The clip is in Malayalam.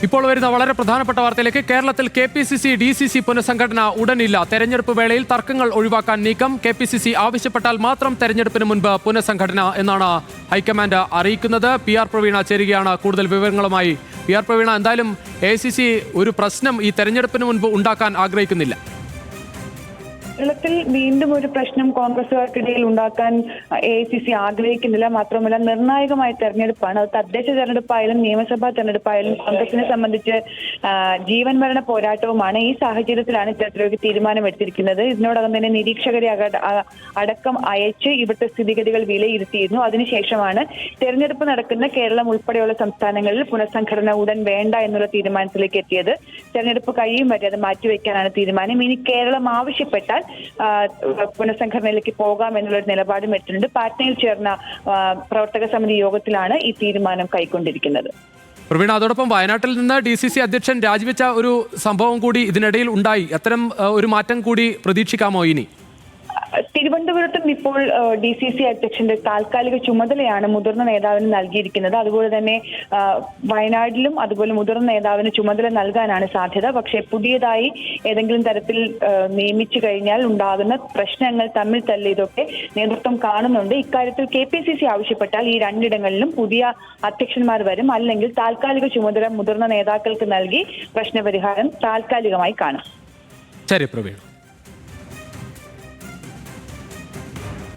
ഇപ്പോൾ വരുന്ന വളരെ പ്രധാനപ്പെട്ട വാർത്തയിലേക്ക്. കേരളത്തിൽ KPCC DCC പുനഃസംഘടന ഉടനില്ല. തെരഞ്ഞെടുപ്പ് വേളയിൽ തർക്കങ്ങൾ ഒഴിവാക്കാൻ നീക്കം. KPCC ആവശ്യപ്പെട്ടാൽ മാത്രം തെരഞ്ഞെടുപ്പിന് മുൻപ് പുനഃസംഘടന എന്നാണ് ഹൈക്കമാൻഡ് അറിയിക്കുന്നത്. PR പ്രവീണ ചേരുകയാണ് കൂടുതൽ വിവരങ്ങളുമായി. PR പ്രവീണ, എന്തായാലും AICC ഒരു പ്രശ്നം ഈ തെരഞ്ഞെടുപ്പിന് മുൻപ് ഉണ്ടാക്കാൻ ആഗ്രഹിക്കുന്നില്ല. കേരളത്തിൽ വീണ്ടും ഒരു പ്രശ്നം കോൺഗ്രസുകാർക്കിടയിൽ ഉണ്ടാക്കാൻ AICC ആഗ്രഹിക്കുന്നില്ല. മാത്രമല്ല, നിർണായകമായ തെരഞ്ഞെടുപ്പാണ്. അത് തദ്ദേശ തെരഞ്ഞെടുപ്പായാലും നിയമസഭാ തെരഞ്ഞെടുപ്പായാലും കോൺഗ്രസിനെ സംബന്ധിച്ച് ജീവൻ മരണ പോരാട്ടവുമാണ്. ഈ സാഹചര്യത്തിലാണ് ഇത്തരത്തിലൊരു തീരുമാനമെടുത്തിരിക്കുന്നത്. ഇതിനോടകം തന്നെ നിരീക്ഷകരെ അടക്കം അയച്ച് ഇവിടുത്തെ സ്ഥിതിഗതികൾ വിലയിരുത്തിയിരുന്നു. അതിനുശേഷമാണ് തെരഞ്ഞെടുപ്പ് നടക്കുന്ന കേരളം ഉൾപ്പെടെയുള്ള സംസ്ഥാനങ്ങളിൽ പുനഃസംഘടന ഉടൻ വേണ്ട എന്നുള്ള തീരുമാനത്തിലേക്ക് എത്തിയത്. തെരഞ്ഞെടുപ്പ് കഴിയും വരെ അത് മാറ്റിവെക്കാനാണ് തീരുമാനം. ഇനി കേരളം ആവശ്യപ്പെട്ടാൽ പുനഃസംഘടനയിലേക്ക് പോകാം എന്നുള്ളൊരു നിലപാടും എടുത്തിട്ടുണ്ട്. പാറ്റ്നയിൽ ചേർന്ന പ്രവർത്തക സമിതി യോഗത്തിലാണ് ഈ തീരുമാനം കൈക്കൊണ്ടിരിക്കുന്നത്. പ്രവീണ, അതോടൊപ്പം വയനാട്ടിൽ നിന്ന് DCC അധ്യക്ഷൻ രാജിവെച്ച ഒരു സംഭവം കൂടി ഇതിനിടയിൽ ഉണ്ടായി. അത്തരം ഒരു മാറ്റം കൂടി പ്രതീക്ഷിക്കാമോ ഇനി? തിരുവനന്തപുരത്തും ഇപ്പോൾ DCC അധ്യക്ഷന്റെ താൽക്കാലിക ചുമതലയാണ് മുതിർന്ന നേതാവിന് നൽകിയിരിക്കുന്നത്. അതുപോലെ തന്നെ വയനാട്ടിലും അതുപോലെ മുതിർന്ന നേതാവിന് ചുമതല നൽകാനാണ് സാധ്യത. പക്ഷേ പുതിയതായി ഏതെങ്കിലും തരത്തിൽ നിയമിച്ചു കഴിഞ്ഞാൽ ഉണ്ടാകുന്ന പ്രശ്നങ്ങൾ തമ്മിൽ തല്ല് ഇതൊക്കെ നേതൃത്വം കാണുന്നുണ്ട്. ഇക്കാര്യത്തിൽ KPCC ആവശ്യപ്പെട്ടാൽ ഈ രണ്ടിടങ്ങളിലും പുതിയ അധ്യക്ഷന്മാർ വരും. അല്ലെങ്കിൽ താൽക്കാലിക ചുമതല മുതിർന്ന നേതാക്കൾക്ക് നൽകി പ്രശ്നപരിഹാരം താൽക്കാലികമായി കാണും. ശരി പ്രവീണ.